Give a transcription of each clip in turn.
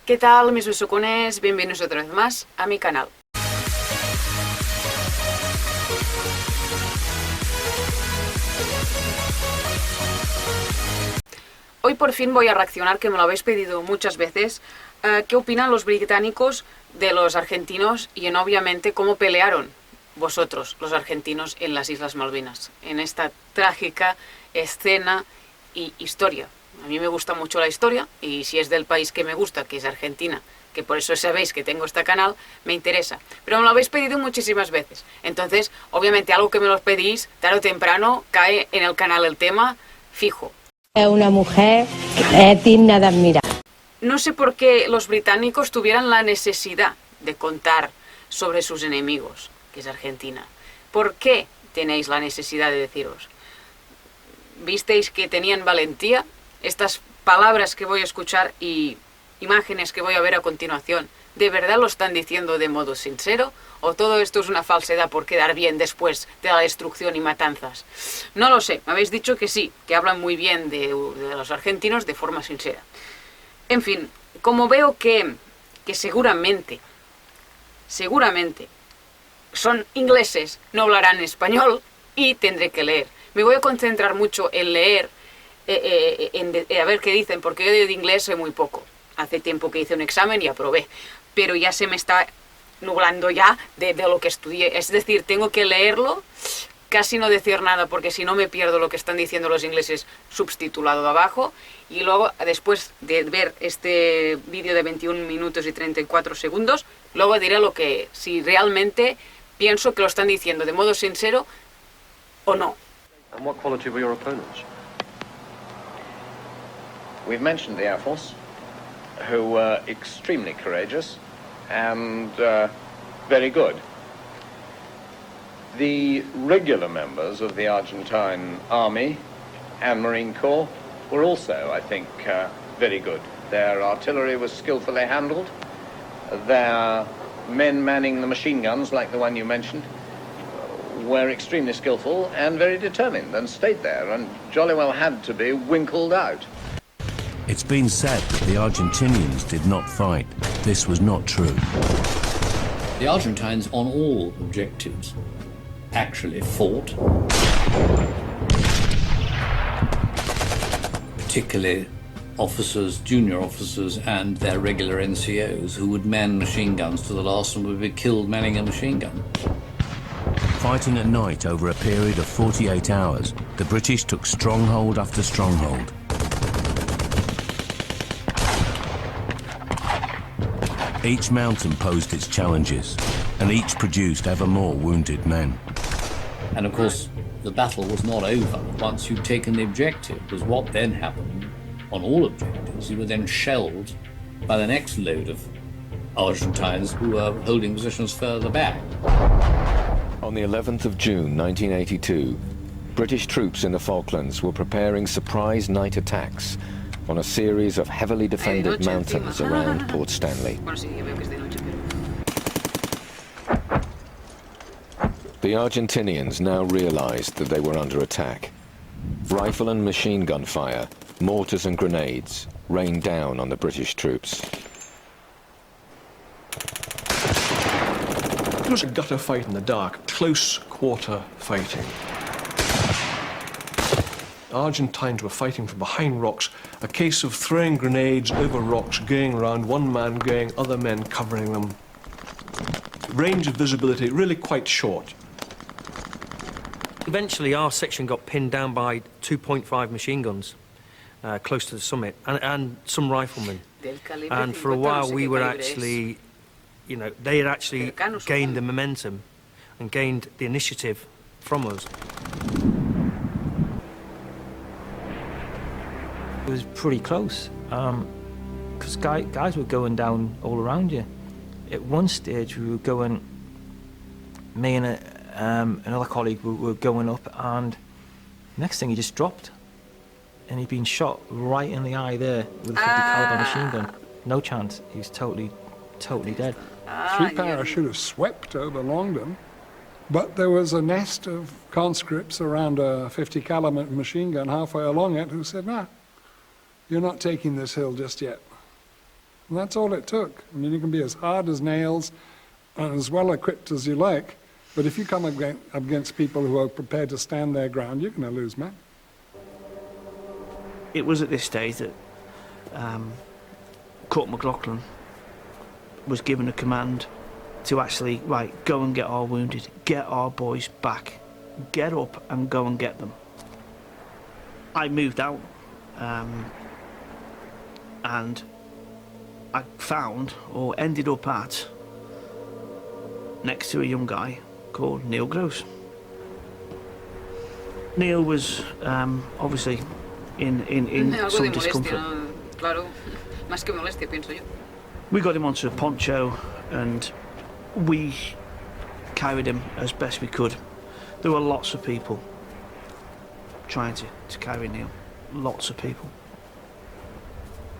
¿Qué tal, mis besucones? Bienvenidos otra vez más a mi canal. Hoy por fin voy a reaccionar, que me lo habéis pedido muchas veces, qué opinan los británicos de los argentinos y obviamente cómo pelearon vosotros, los argentinos, en las Islas Malvinas, en esta trágica escena y historia. A mí me gusta mucho la historia y si es del país que me gusta, que es Argentina, que por eso sabéis que tengo este canal, me interesa. Pero me lo habéis pedido muchísimas veces. Entonces, obviamente, algo que me lo pedís, tarde o temprano, cae en el canal el tema fijo. Es una mujer digna de admirar. No sé por qué los británicos tuvieran la necesidad de contar sobre sus enemigos, que es Argentina. ¿Por qué tenéis la necesidad de deciros? ¿Visteis que tenían valentía? Estas palabras que voy a escuchar y imágenes que voy a ver a continuación, ¿de verdad lo están diciendo de modo sincero? ¿O todo esto es una falsedad por quedar bien después de la destrucción y matanzas? No lo sé, me habéis dicho que sí, que hablan muy bien de los argentinos de forma sincera. En fin, como veo que seguramente son ingleses, no hablarán español y tendré que leer. Me voy a concentrar mucho en leer, a ver qué dicen, porque yo de inglés sé muy poco. Hace tiempo que hice un examen y aprobé, pero ya se me está nublando ya de lo que estudié. Es decir, tengo que leerlo, casi no decir nada, porque si no me pierdo lo que están diciendo los ingleses subtitulado de abajo, y luego, después de ver este vídeo de 21 minutos y 34 segundos, luego diré lo que, si realmente pienso que lo están diciendo de modo sincero o no. And what quality were your opponents? We've mentioned the Air Force, who were extremely courageous and very good. The regular members of the Argentine Army and Marine Corps were also, I think, very good. Their artillery was skillfully handled. Their men manning the machine guns, like the one you mentioned, were extremely skillful and very determined and stayed there and jolly well had to be winkled out. It's been said that the Argentinians did not fight. This was not true. The Argentines, on all objectives, actually fought. Particularly officers, junior officers, and their regular NCOs who would man machine guns to the last and would be killed manning a machine gun. Fighting at night over a period of 48 hours, the British took stronghold after stronghold. Each mountain posed its challenges, and each produced ever more wounded men. And of course, the battle was not over once you'd taken the objective, because what then happened on all objectives, you were then shelled by the next load of Argentines who were holding positions further back. On the 11th of June 1982, British troops in the Falklands were preparing surprise night attacks on a series of heavily defended mountains around Port Stanley. The Argentinians now realized that they were under attack. Rifle and machine gun fire, mortars and grenades rained down on the British troops. It was a gutter fight in the dark, close quarter fighting. Argentines were fighting from behind rocks, a case of throwing grenades over rocks, going around, one man going, other men covering them. Range of visibility really quite short. Eventually our section got pinned down by 2.5 machine guns close to the summit and some riflemen. And for a while we were actually, you know, they had actually gained the momentum and gained the initiative from us. It was pretty close, because guys were going down all around you. At one stage we were going, me and another colleague were going up, and next thing he just dropped. And he'd been shot right in the eye there with a 50 caliber machine gun. No chance, he was totally dead. Three parachute have swept over Longdon, but there was a nest of conscripts around a 50 caliber machine gun halfway along it who said, "Nah, you're not taking this hill just yet." And that's all it took. I mean, you can be as hard as nails and as well equipped as you like, but if you come against people who are prepared to stand their ground, you're going to lose men. It was at this stage that Court McLaughlin was given a command to actually, right, go and get our wounded, get our boys back, get up and go and get them. I moved out and I found, or ended up at, next to a young guy called Neil Gross. Neil was obviously in some discomfort. Claro, más que molestia, pienso yo. We got him onto a poncho and we carried him as best we could. There were lots of people trying to carry Neil, lots of people.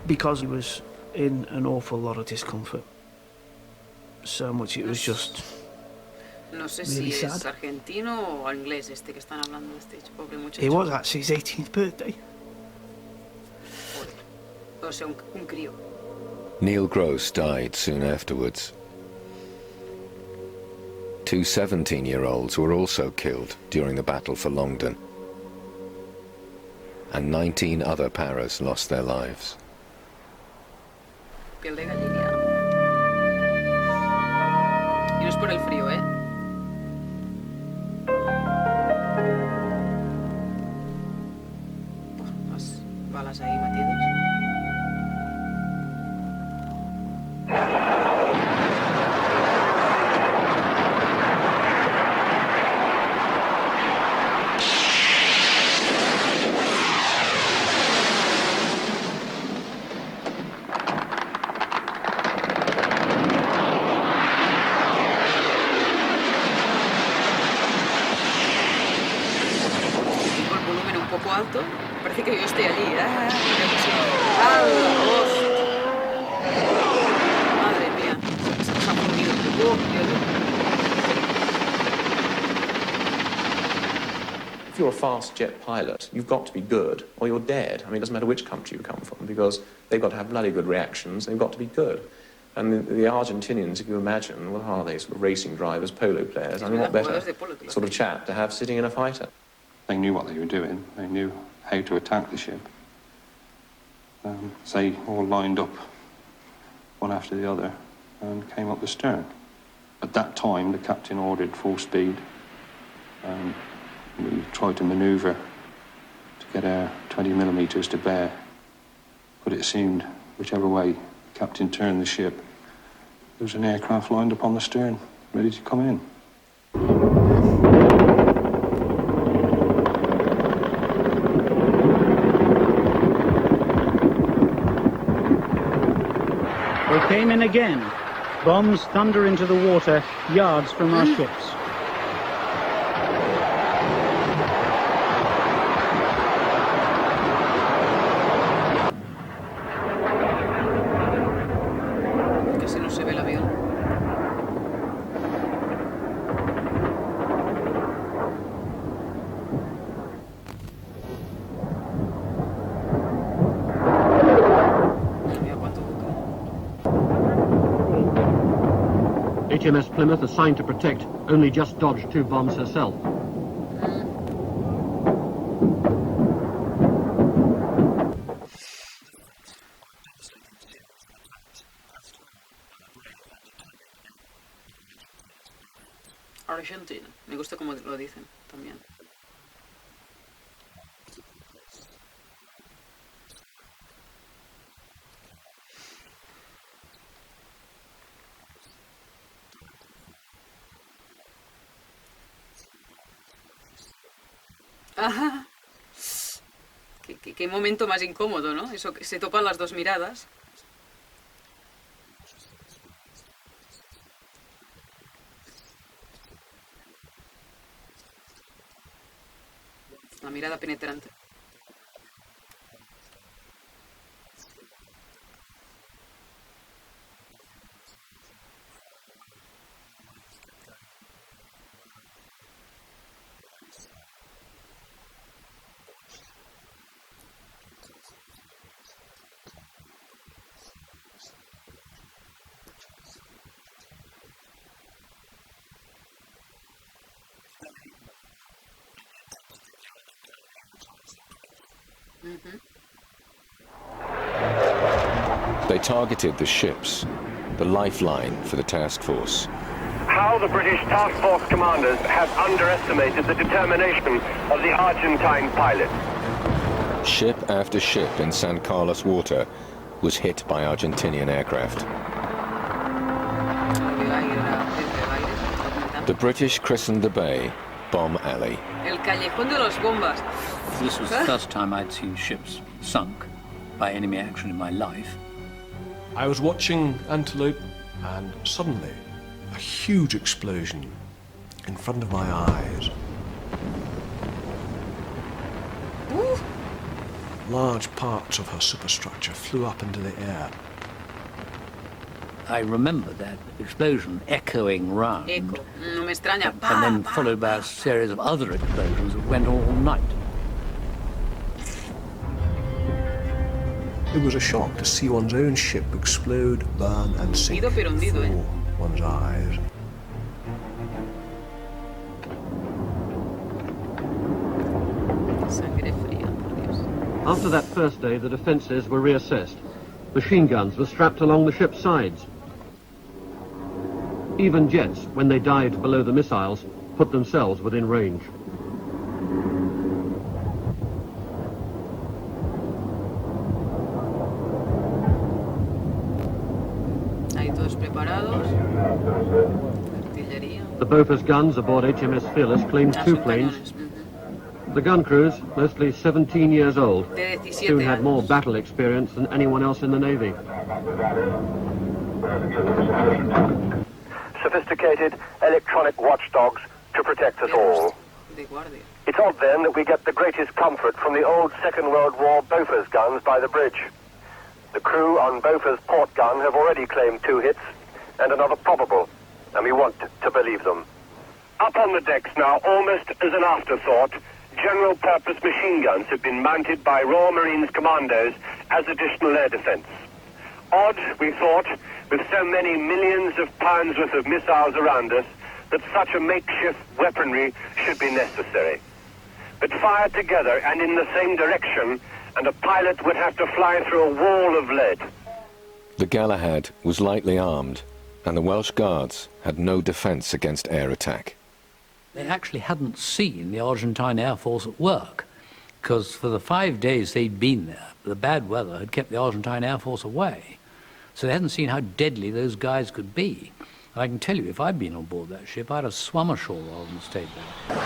Because he was in an awful lot of discomfort. So much it was just No sé really si es sad. argentino o inglés este que están hablando, este pobre muchacho. It was actually his 18th birthday. O sea, un crío. Neil Gross died soon afterwards. 2 17-year-olds were also killed during the battle for Longdon, and 19 other paras lost their lives. Piel de gallina. Y no es por el frío, ¿eh? Las balas ahí metidas. Alto, parece que yo estoy allí. Madre mía, se nos ha fundido. If you're a fast jet pilot, you've got to be good or you're dead. I mean, it doesn't matter which country you come from, because they've got to have bloody good reactions, they've got to be good. And the Argentinians, if you imagine, well, how are they, sort of racing drivers, polo players? I mean, what better sort of chap to have sitting in a fighter? They knew what they were doing. They knew how to attack the ship. So they all lined up one after the other and came up the stern. At that time, the captain ordered full speed. We tried to manoeuvre to get our 20 millimetres to bear, but it seemed whichever way the captain turned the ship, there was an aircraft lined up on the stern, ready to come in. They came in again. Bombs thunder into the water yards from our ships. Casi no se ve el avión. HMS Plymouth, assigned to protect, only just dodged 2 bombs herself. Argentina. Me gusta como lo dicen también. Ajá. Qué momento más incómodo, ¿no? Eso que se topan las dos miradas. La mirada penetrante. They targeted the ships, the lifeline for the task force. How the British task force commanders have underestimated the determination of the Argentine pilots. Ship after ship in San Carlos water was hit by Argentinian aircraft. The British christened the bay Bomb Alley. El callejón de los bombas. This was the first time I'd seen ships sunk by enemy action in my life. I was watching Antelope, and suddenly a huge explosion in front of my eyes. Ooh. Large parts of her superstructure flew up into the air. I remember that explosion echoing round. Echo. No me extraña. And then followed by a series of other explosions that went all night. It was a shock to see one's own ship explode, burn and sink before one's eyes. After that first day, the defences were reassessed. Machine guns were strapped along the ship's sides. Even jets, when they dived below the missiles, put themselves within range. The Bofors guns aboard HMS Fearless claimed 2 planes. The gun crews, mostly 17 years old, who had more battle experience than anyone else in the Navy. Sophisticated electronic watchdogs to protect us all. It's odd then that we get the greatest comfort from the old Second World War Bofors guns by the bridge. The crew on Bofors port gun have already claimed 2 hits and another probable, and we want to believe them. Up on the decks now, almost as an afterthought, general-purpose machine guns have been mounted by Royal Marines commandos as additional air defense. Odd, we thought, with so many millions of pounds worth of missiles around us, that such a makeshift weaponry should be necessary. But fired together and in the same direction, and a pilot would have to fly through a wall of lead. The Galahad was lightly armed, and the Welsh Guards had no defence against air attack. They actually hadn't seen the Argentine Air Force at work, because for the 5 days they'd been there, the bad weather had kept the Argentine Air Force away. So they hadn't seen how deadly those guys could be. And I can tell you, if I'd been on board that ship, I'd have swum ashore rather than stayed there.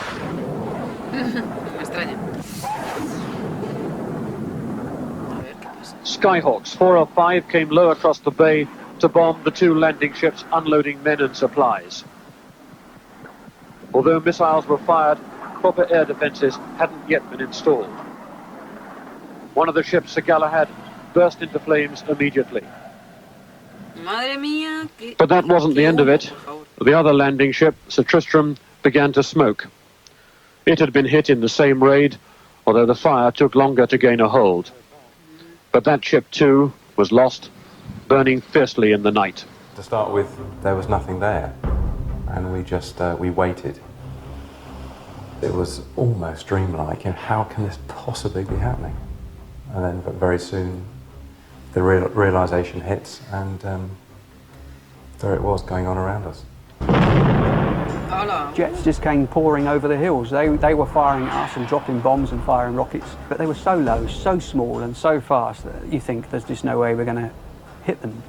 Skyhawks 4 or 5 came low across the bay to bomb the 2 landing ships unloading men and supplies. Although missiles were fired, proper air defences hadn't yet been installed. One of the ships, the Galahad, burst into flames immediately. But that wasn't the end of it. The other landing ship, Sir Tristram, began to smoke. It had been hit in the same raid, although the fire took longer to gain a hold. But that ship too was lost, burning fiercely in the night. To start with, there was nothing there, and we just we waited. It was almost dreamlike. How can this possibly be happening? And then, but very soon, the realization hits, and there it was going on around us. Jets just came pouring over the hills. They were firing at us and dropping bombs and firing rockets, but they were so low, so small and so fast that you think there's just no way we're going to hit them.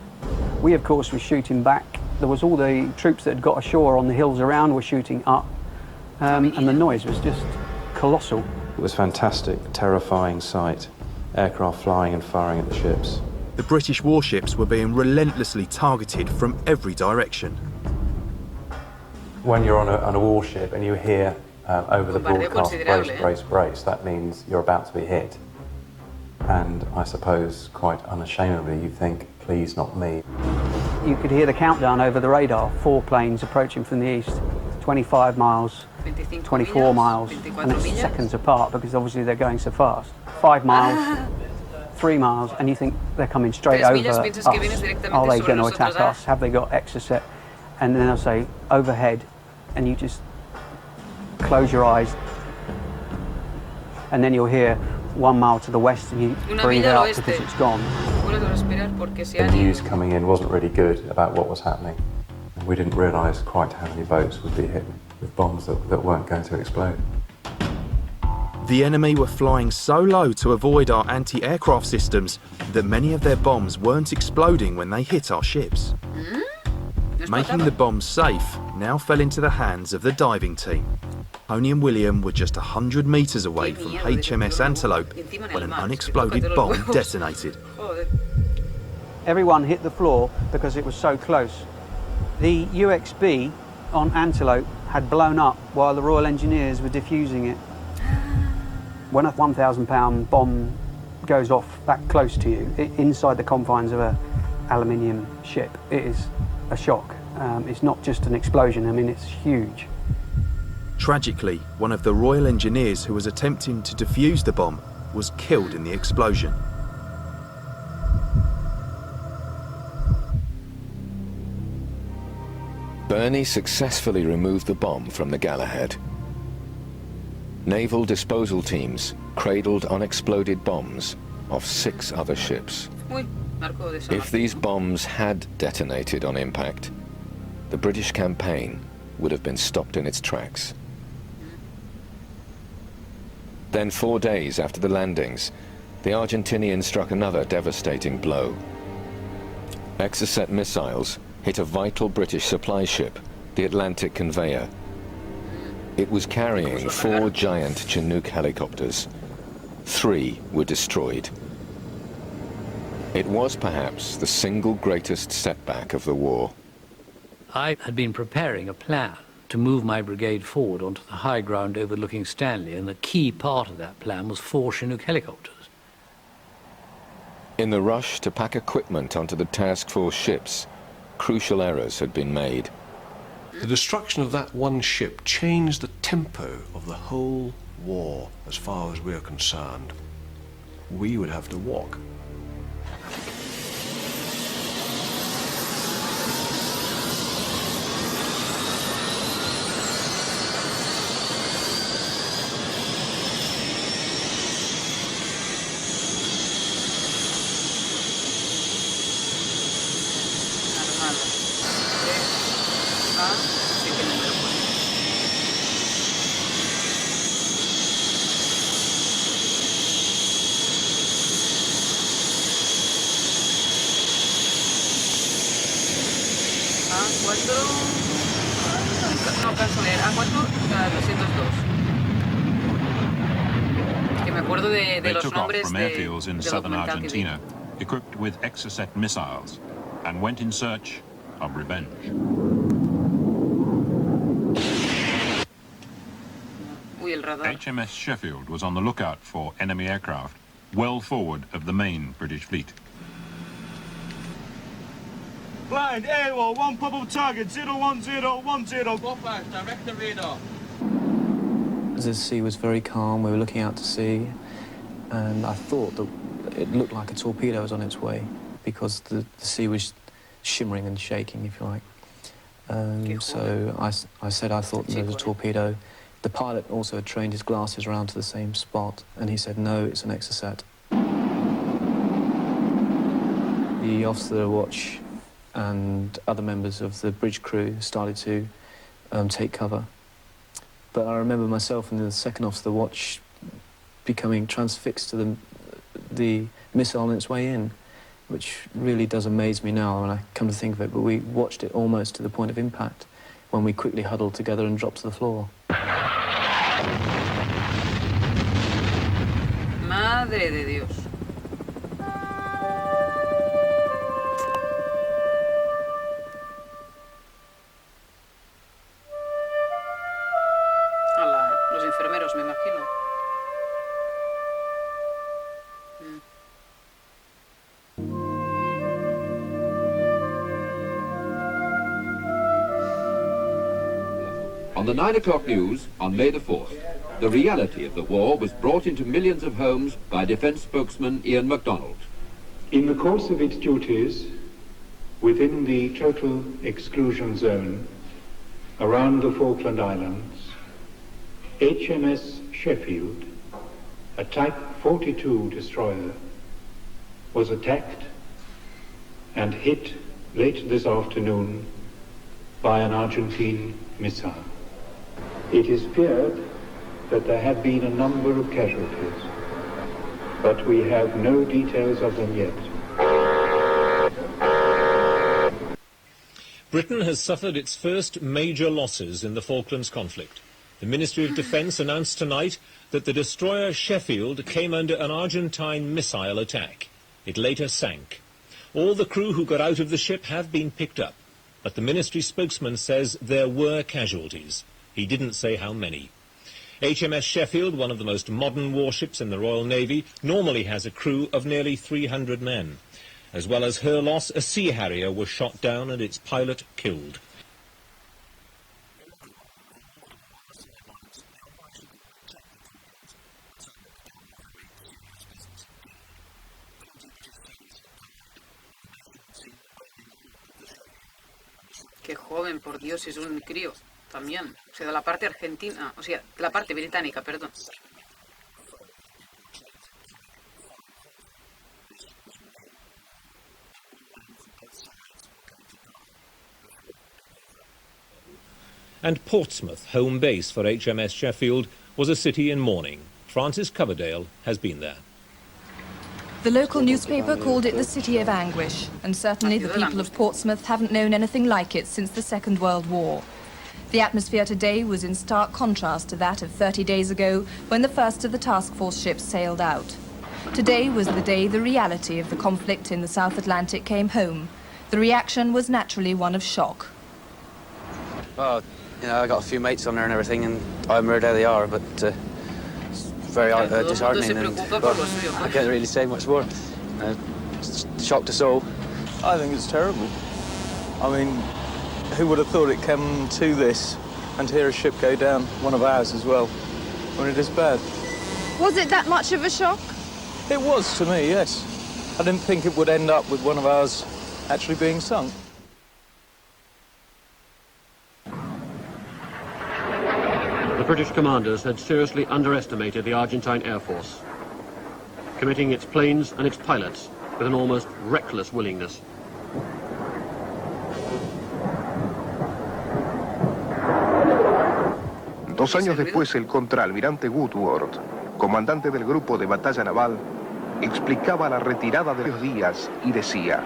We, of course, were shooting back. There was all the troops that had got ashore on the hills around were shooting up, and the noise was just colossal. It was a fantastic, terrifying sight. Aircraft flying and firing at the ships. The British warships were being relentlessly targeted from every direction. When you're on a warship and you hear over the broadcast, brace, brace, brace, that means you're about to be hit. And I suppose, quite unashamedly, you think, please not me. You could hear the countdown over the radar, 4 planes approaching from the east, 25 miles, 24 miles, and it's seconds apart because obviously they're going so fast. 5 miles, 3 miles, and you think they're coming straight over us. Are they going to attack us? Have they got extra set? And then they'll say, overhead, and you just close your eyes, and then you'll hear 1 mile to the west and you breathe out because it's gone. The news coming in wasn't really good about what was happening. And we didn't realise quite how many boats would be hit with bombs that weren't going to explode. The enemy were flying so low to avoid our anti-aircraft systems that many of their bombs weren't exploding when they hit our ships. Making the bombs safe now fell into the hands of the diving team. Tony and William were just 100 metres away from HMS Antelope when an unexploded bomb detonated. Everyone hit the floor because it was so close. The UXB on Antelope had blown up while the Royal Engineers were defusing it. When a 1,000-pound bomb goes off that close to you, inside the confines of an aluminium ship, it is a shock. It's not just an explosion, I mean, it's huge. Tragically, one of the Royal Engineers who was attempting to defuse the bomb was killed in the explosion. Burney successfully removed the bomb from the Galahad. Naval disposal teams cradled unexploded bombs off 6 other ships. If these bombs had detonated on impact, the British campaign would have been stopped in its tracks. Then 4 days after the landings, the Argentinians struck another devastating blow. Exocet missiles hit a vital British supply ship, the Atlantic Conveyor. It was carrying 4 giant Chinook helicopters. 3 were destroyed. It was perhaps the single greatest setback of the war. I had been preparing a plan to move my brigade forward onto the high ground overlooking Stanley, and the key part of that plan was 4 Chinook helicopters. In the rush to pack equipment onto the task force ships, crucial errors had been made. The destruction of that one ship changed the tempo of the whole war, as far as we're concerned. We would have to walk. They took off from airfields in southern Argentina, equipped with Exocet missiles, and went in search of revenge. HMS Sheffield was on the lookout for enemy aircraft well forward of the main British fleet. Blind, AWOL, 1 probable target, 01010. Go flash, direct the radar. The sea was very calm, we were looking out to sea, and I thought that it looked like a torpedo was on its way because the sea was shimmering and shaking, if you like. So I said I thought there was a torpedo. The pilot also had trained his glasses around to the same spot, and he said, no, it's an Exocet. The officer of the watch and other members of the bridge crew started to take cover. But I remember myself and the second officer of the watch becoming transfixed to the missile on its way in, which really does amaze me now when I come to think of it, but we watched it almost to the point of impact when we quickly huddled together and dropped to the floor. Madre de Dios. Los enfermeros, me imagino. On the 9 o'clock news on May the 4th, the reality of the war was brought into millions of homes by Defence spokesman Ian MacDonald. In the course of its duties within the total exclusion zone around the Falkland Islands, HMS Sheffield a Type 42 destroyer was attacked and hit late this afternoon by an Argentine missile. It is feared that there have been a number of casualties, but we have no details of them yet. Britain has suffered its first major losses in the Falklands conflict. The Ministry of Defence announced tonight that the destroyer Sheffield came under an Argentine missile attack. It later sank. All the crew who got out of the ship have been picked up, but the ministry spokesman says there were casualties. He didn't say how many. HMS Sheffield, one of the most modern warships in the Royal Navy, normally has a crew of nearly 300 men. As well as her loss, a Sea Harrier was shot down and its pilot killed. Qué joven, por Dios, es un crío también. O sea, de la parte argentina, o sea, de la parte británica, perdón. And Portsmouth, home base for HMS Sheffield, was a city in mourning. Francis Coverdale has been there. The local newspaper called it the City of Anguish, and certainly the people of Portsmouth haven't known anything like it since the Second World War. The atmosphere today was in stark contrast to that of 30 days ago, when the first of the task force ships sailed out. Today was the day the reality of the conflict in the South Atlantic came home. The reaction was naturally one of shock. Well, you know, I got a few mates on there and everything, and I'm heard how they are, but it's very disheartening, and I can't really say much more. Shocked us all. I think it's terrible. I mean, who would have thought it came to this, and to hear a ship go down, one of ours as well, when it is bad? Was it that much of a shock? It was to me, yes. I didn't think it would end up with one of ours actually being sunk. The British commanders had seriously underestimated the Argentine Air Force, committing its planes and its pilots with an almost reckless willingness. Dos años después, el contraalmirante Woodward, comandante del grupo de batalla naval, explicaba la retirada de los días y decía: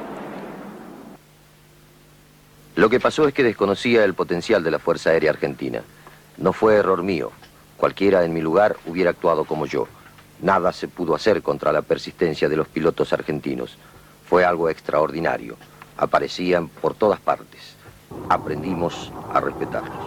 Lo que pasó es que desconocía el potencial de la Fuerza Aérea Argentina. No fue error mío. Cualquiera en mi lugar hubiera actuado como yo. Nada se pudo hacer contra la persistencia de los pilotos argentinos. Fue algo extraordinario. Aparecían por todas partes. Aprendimos a respetarlos.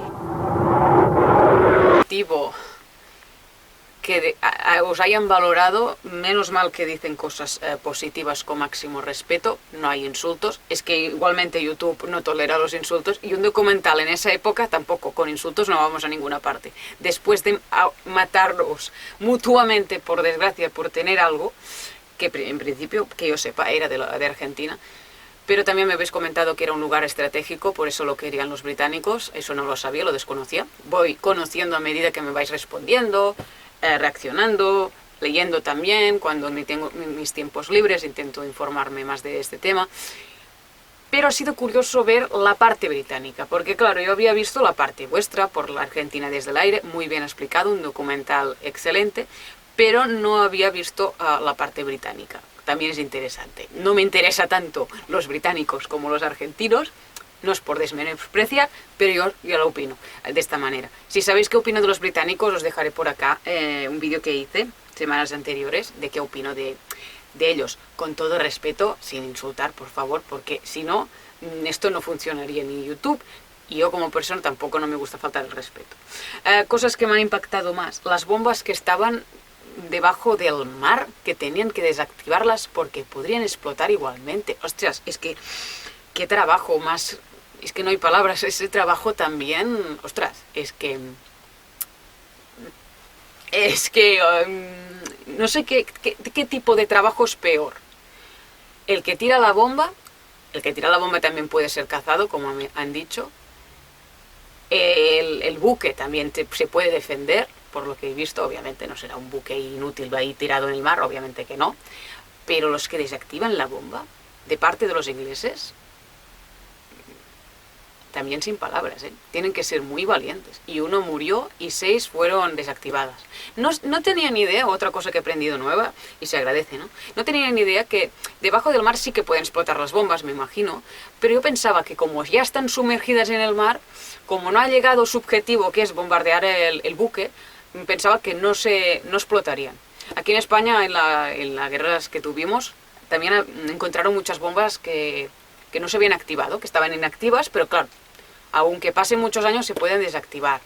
Que os hayan valorado, menos mal que dicen cosas positivas con máximo respeto, no hay insultos, es que igualmente YouTube no tolera los insultos, y un documental en esa época tampoco, con insultos no vamos a ninguna parte. Después de matarlos mutuamente, por desgracia, por tener algo, que en principio, que yo sepa, era de Argentina, pero también me habéis comentado que era un lugar estratégico, por eso lo querían los británicos, eso no lo sabía, lo desconocía. Voy conociendo a medida que me vais respondiendo, reaccionando, leyendo también, cuando tengo mis tiempos libres, intento informarme más de este tema. Pero ha sido curioso ver la parte británica, porque claro, yo había visto la parte vuestra, por la Argentina desde el aire, muy bien explicado, un documental excelente, pero no había visto la parte británica. También es interesante. No me interesa tanto los británicos como los argentinos, no es por desmenospreciar, pero yo lo opino de esta manera. Si sabéis qué opino de los británicos, os dejaré por acá un vídeo que hice semanas anteriores de qué opino de ellos, con todo respeto, sin insultar, por favor, porque si no, esto no funcionaría ni en YouTube, y yo como persona tampoco, no me gusta faltar el respeto. Cosas que me han impactado más, las bombas que estaban debajo del mar, que tenían que desactivarlas porque podrían explotar igualmente. Ostras, es que qué trabajo más, es que no hay palabras, ese trabajo también, ostras, es que no sé qué tipo de trabajo es peor. El que tira la bomba también puede ser cazado, como me han dicho. El buque también se puede defender, por lo que he visto, obviamente no será un buque inútil ahí tirado en el mar, obviamente que no, pero los que desactivan la bomba, de parte de los ingleses, también sin palabras, tienen que ser muy valientes. Y 1 murió y 6 fueron desactivadas. No tenía ni idea, otra cosa que he aprendido nueva, y se agradece, ¿no? No tenía ni idea que debajo del mar sí que pueden explotar las bombas, me imagino, pero yo pensaba que como ya están sumergidas en el mar, como no ha llegado su objetivo, que es bombardear el buque, pensaba que no explotarían. Aquí en España, en las guerras que tuvimos, también encontraron muchas bombas que no se habían activado, que estaban inactivas, pero claro, aunque pasen muchos años se pueden desactivar.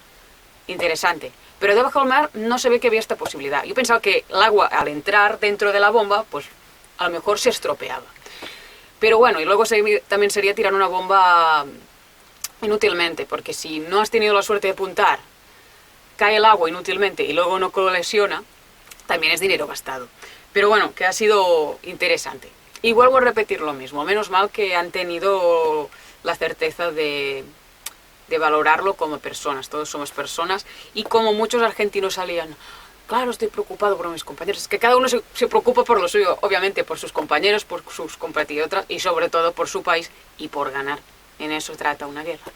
Interesante. Pero debajo del mar no se ve que había esta posibilidad. Yo pensaba que el agua, al entrar dentro de la bomba, pues a lo mejor se estropeaba. Pero bueno, y luego también sería tirar una bomba inútilmente, porque si no has tenido la suerte de apuntar, cae el agua inútilmente y luego no colisiona, también es dinero gastado. Pero bueno, que ha sido interesante. Y vuelvo a repetir lo mismo, menos mal que han tenido la certeza de valorarlo como personas, todos somos personas, y como muchos argentinos salían, claro, estoy preocupado por mis compañeros, es que cada uno se preocupa por lo suyo, obviamente por sus compañeros, por sus compatriotas y sobre todo por su país y por ganar. En eso trata una guerra.